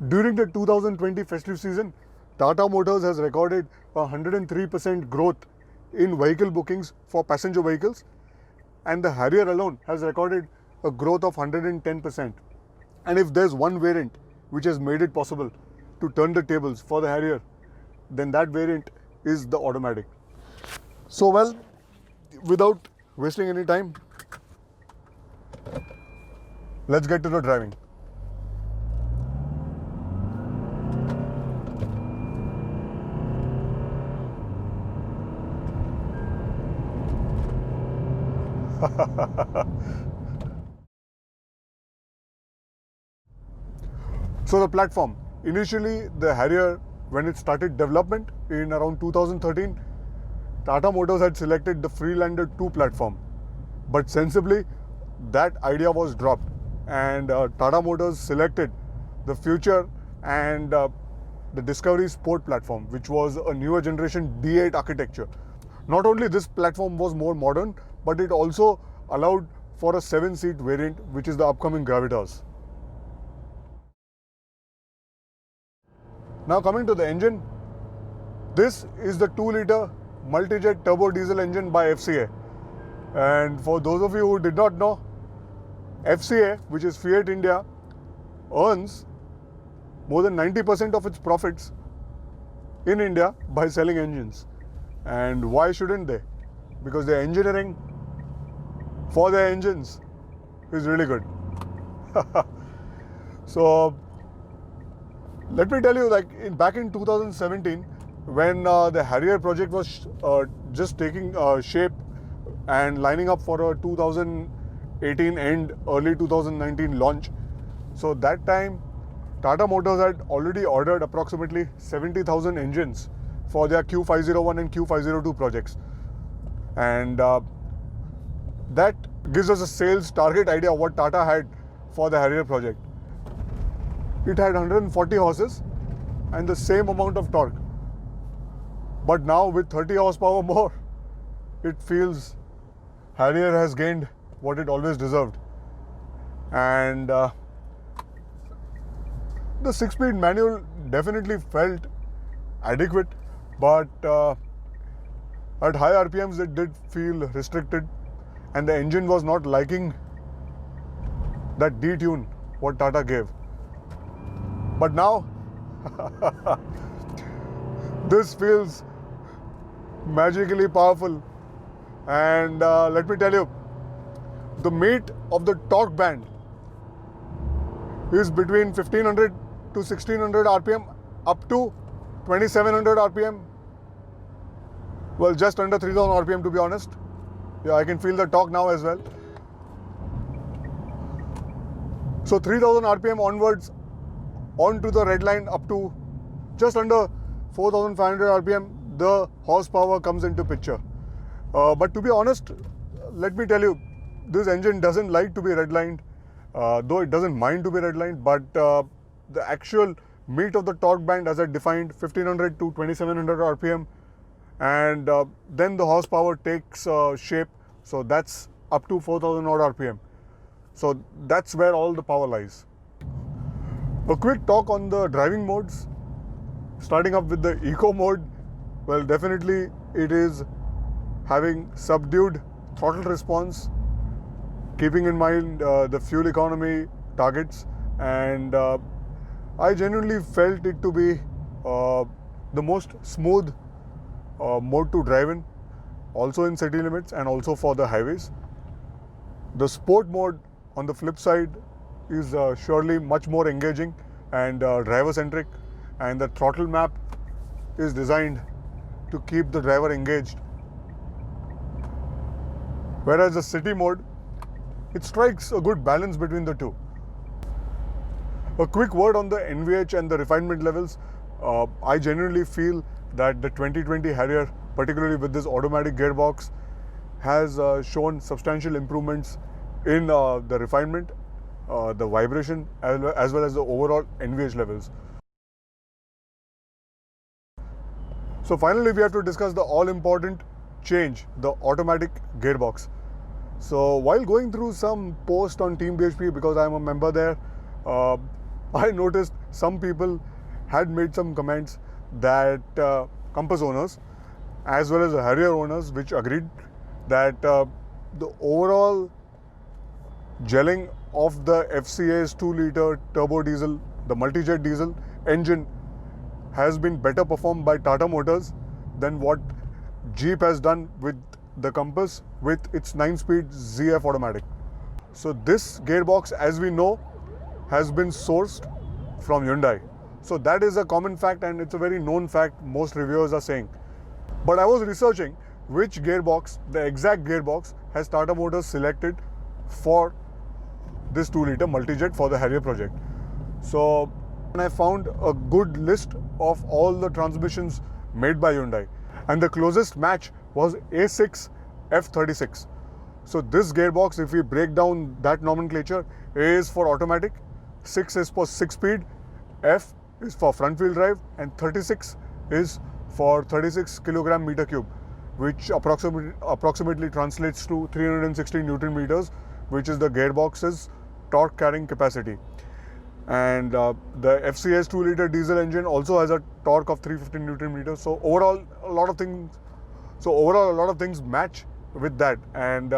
During the 2020 festive season, Tata Motors has recorded a 103% growth in vehicle bookings for passenger vehicles, and the Harrier alone has recorded a growth of 110%. And if there's one variant which has made it possible to turn the tables for the Harrier, then that variant is the automatic. So well, without wasting any time, let's get to the driving. So the platform, initially the Harrier, when it started development in around 2013, Tata Motors had selected the Freelander 2 platform, but sensibly that idea was dropped, and Tata Motors selected the Future and the Discovery Sport platform, which was a newer generation D8 architecture. Not only this platform was more modern, but it also allowed for a 7-seat variant, which is the upcoming Gravitas. Now coming to the engine, this is the 2-liter multi-jet turbo diesel engine by FCA. And for those of you who did not know, FCA, which is Fiat India, earns more than 90% of its profits in India by selling engines. And why shouldn't they? Because the engineering for their engines is really good. So let me tell you, like back in 2017, when the Harrier project was just taking shape and lining up for a 2018 end, early 2019 launch. So that time, Tata Motors had already ordered approximately 70,000 engines for their Q501 and Q502 projects. And that gives us a sales target idea of what Tata had for the Harrier project. It had 140 horses and the same amount of torque. But now with 30 horsepower more, it feels Harrier has gained what it always deserved. And the 6-speed manual definitely felt adequate, but at high RPMs it did feel restricted, and the engine was not liking that detune what Tata gave. But now this feels magically powerful, and let me tell you, the meat of the torque band is between 1500 to 1600 RPM up to 2700 RPM. Well, just under 3000 RPM to be honest. Yeah, I can feel the torque now as well. So 3000 RPM onwards, onto the red line up to just under 4500 RPM, the horsepower comes into picture. But to be honest, let me tell you, this engine doesn't like to be redlined, though it doesn't mind to be redlined, but the actual meat of the torque band as I defined, 1500 to 2700 RPM, and then the horsepower takes shape, so that's up to 4000 odd RPM. So that's where all the power lies. A quick talk on the driving modes. Starting up with the Eco mode, well, definitely it is having subdued throttle response, keeping in mind the fuel economy targets, and I genuinely felt it to be the most smooth mode to drive in, also in city limits and also for the highways. The Sport mode, on the flip side, is surely much more engaging and driver-centric, and the throttle map is designed to keep the driver engaged. Whereas the City mode, it strikes a good balance between the two. A quick word on the NVH and the refinement levels. I genuinely feel that the 2020 Harrier, particularly with this automatic gearbox, has shown substantial improvements in the refinement, the vibration, as well as the overall NVH levels. So finally, we have to discuss the all-important change, the automatic gearbox. So while going through some post on Team BHP, because I'm a member there, I noticed some people had made some comments that Compass owners as well as the Harrier owners, which agreed that the overall gelling of the FCA's 2-liter turbo diesel, the multi-jet diesel engine, has been better performed by Tata Motors than what Jeep has done with the Compass with its 9-speed ZF automatic. So this gearbox, as we know, has been sourced from Hyundai. So that is a common fact, and it's a very known fact, most reviewers are saying. But I was researching which gearbox, the exact gearbox, has Tata Motors selected for this 2-liter multi-jet for the Harrier project. So I found a good list of all the transmissions made by Hyundai, and the closest match was A6 F36. So this gearbox, if we break down that nomenclature, A is for automatic, 6 is for 6-speed, F is for front wheel drive, and 36 is for 36 kilogram meter cube, which approximately translates to 360 Newton meters, which is the gearbox's torque carrying capacity. And the FCA's 2-liter diesel engine also has a torque of 350 Newton meters. So overall, a lot of things match with that. And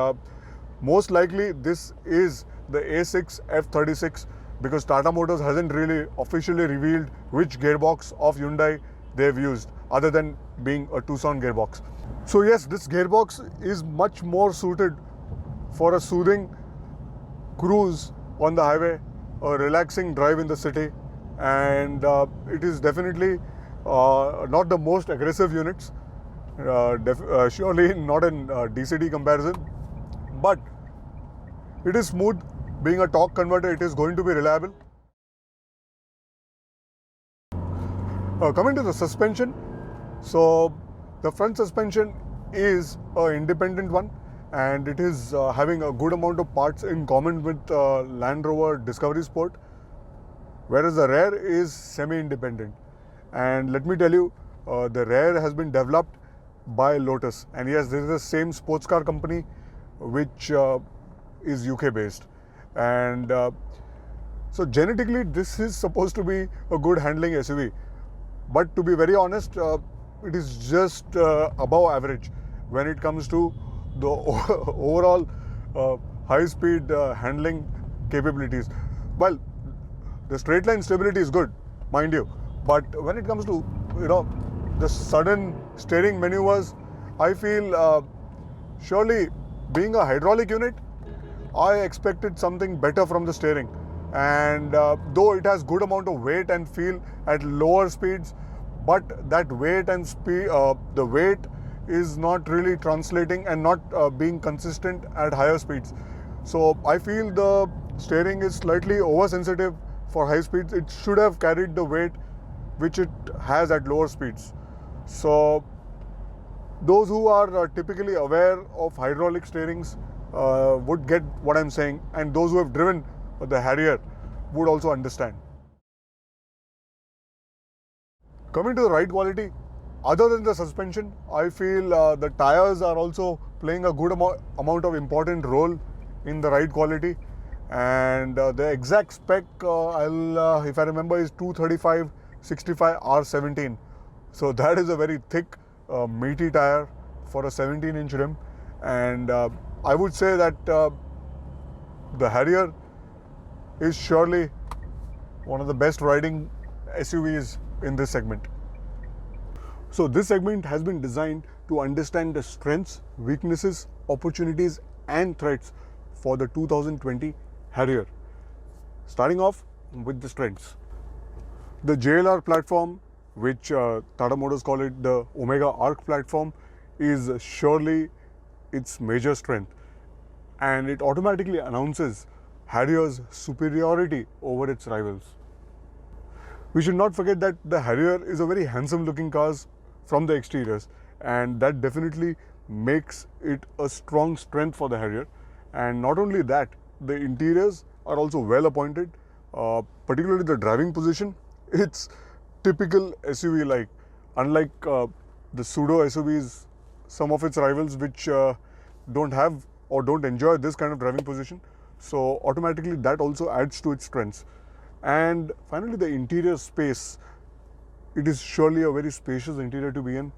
most likely, this is the A6 F36, because Tata Motors hasn't really officially revealed which gearbox of Hyundai they've used, other than being a Tucson gearbox. So yes, this gearbox is much more suited for a soothing cruise on the highway, a relaxing drive in the city, and it is definitely not the most aggressive units, surely not in DCT comparison, but it is smooth. Being a torque converter, it is going to be reliable. Coming to the suspension, so the front suspension is an independent one, and it is having a good amount of parts in common with Land Rover Discovery Sport, whereas the rear is semi-independent. And let me tell you, the rear has been developed by Lotus, and yes, this is the same sports car company which is UK based. And so genetically, this is supposed to be a good handling SUV, but to be very honest, it is just above average when it comes to the overall high-speed handling capabilities. Well, the straight line stability is good, mind you, but when it comes to the sudden steering maneuvers, I feel surely being a hydraulic unit, I expected something better from the steering. And though it has good amount of weight and feel at lower speeds, but that weight and speed, the weight is not really translating and not being consistent at higher speeds. So I feel the steering is slightly oversensitive for high speeds. It should have carried the weight which it has at lower speeds. So those who are typically aware of hydraulic steerings would get what I'm saying, and those who have driven the Harrier would also understand. Coming to the ride quality, other than the suspension, I feel the tires are also playing a good amount of important role in the ride quality. And the exact spec, if I remember, is 235/65 R17. So that is a very thick, meaty tire for a 17-inch rim. And I would say that the Harrier is surely one of the best riding SUVs in this segment. So this segment has been designed to understand the strengths, weaknesses, opportunities and threats for the 2020 Harrier. Starting off with the strengths. The JLR platform, which Tata Motors call it the Omega Arc platform, is surely its major strength, and it automatically announces Harrier's superiority over its rivals. We should not forget that the Harrier is a very handsome looking car from the exteriors, and that definitely makes it a strong strength for the Harrier. And not only that, the interiors are also well appointed, particularly the driving position. It's typical SUV like, unlike the pseudo SUVs, some of its rivals which don't have or don't enjoy this kind of driving position. So automatically that also adds to its strengths. And finally, the interior space. It is surely a very spacious interior to be in,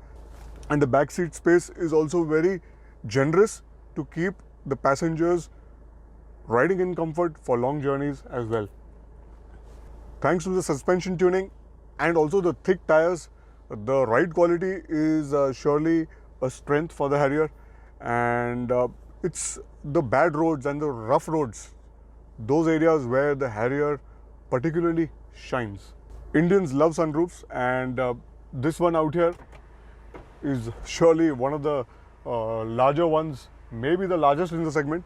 and the back seat space is also very generous to keep the passengers riding in comfort for long journeys as well. Thanks to the suspension tuning and also the thick tires, the ride quality is surely a strength for the Harrier, and it's the bad roads and the rough roads, those areas where the Harrier particularly shines. Indians love sunroofs, and this one out here is surely one of the larger ones, maybe the largest in the segment,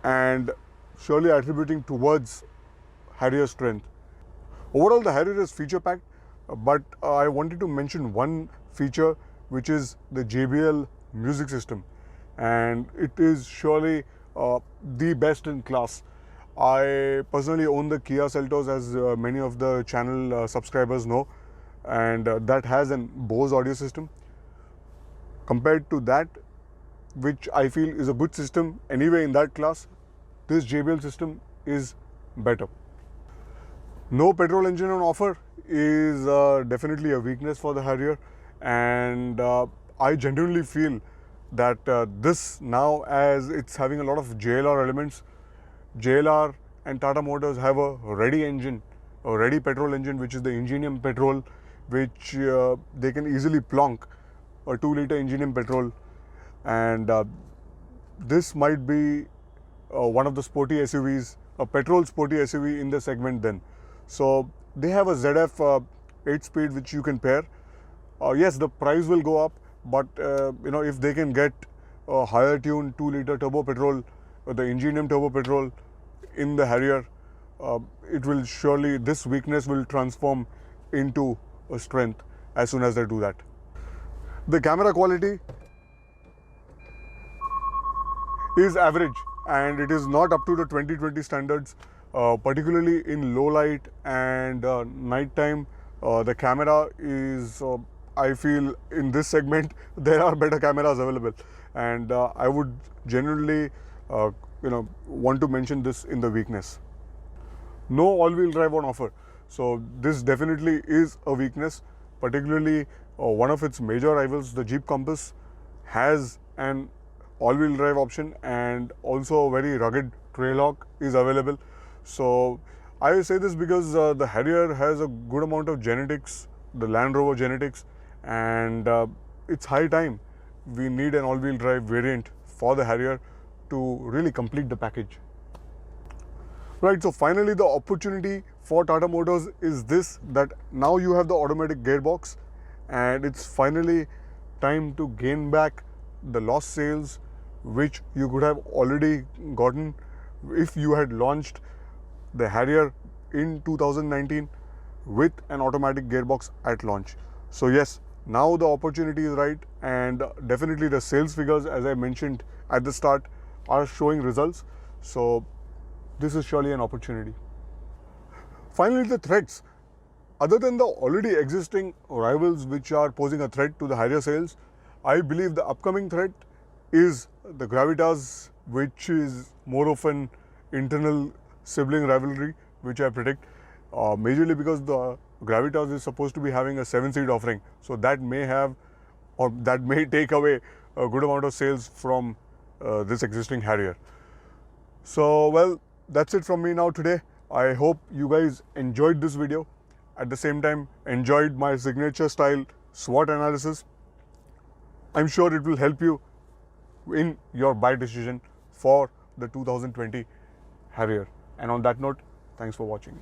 and surely attributing towards Harrier's strength. Overall, the Harrier is feature packed, but I wanted to mention one feature, which is the JBL music system, and it is surely the best in class. I personally own the Kia Seltos, as many of the channel subscribers know, and that has an Bose audio system. Compared to that, which I feel is a good system anyway in that class, this JBL system is better. No petrol engine on offer is definitely a weakness for the Harrier, and I genuinely feel that this now, as it's having a lot of JLR elements, JLR and Tata Motors have a ready engine, a ready petrol engine, which is the Ingenium petrol, which they can easily plonk a 2-liter Ingenium petrol, and this might be one of the sporty SUVs, a petrol sporty SUV in the segment then. So they have a ZF 8-speed which you can pair. Yes, the price will go up, but if they can get a higher tuned 2-liter turbo petrol, the Ingenium turbo petrol in the Harrier, it will surely, this weakness will transform into a strength as soon as they do that. The camera quality is average, and it is not up to the 2020 standards, particularly in low light and night time. The camera is, I feel, in this segment there are better cameras available, and I would genuinely want to mention this in the weakness. No all-wheel drive on offer, so this definitely is a weakness. Particularly one of its major rivals, the Jeep Compass, has an all-wheel drive option, and also a very rugged Trailhawk is available. So I say this because the Harrier has a good amount of genetics, the Land Rover genetics, and it's high time we need an all-wheel drive variant for the Harrier to really complete the package. Right, so finally the opportunity for Tata Motors is this, that now you have the automatic gearbox, and it's finally time to gain back the lost sales which you could have already gotten if you had launched the Harrier in 2019 with an automatic gearbox at launch. So yes, now the opportunity is right, and definitely the sales figures, as I mentioned at the start, are showing results. So this is surely an opportunity. Finally, the threats. Other than the already existing rivals which are posing a threat to the Harrier sales, I believe the upcoming threat is the Gravitas, which is more of an internal sibling rivalry, which I predict, majorly because the Gravitas is supposed to be having a 7-seat offering, so that may have, or that may take away a good amount of sales from this existing Harrier. So well, that's it from me now today. I hope you guys enjoyed this video. At the same time, enjoyed my signature style SWOT analysis. I'm sure it will help you in your buy decision for the 2020 Harrier. And on that note, thanks for watching.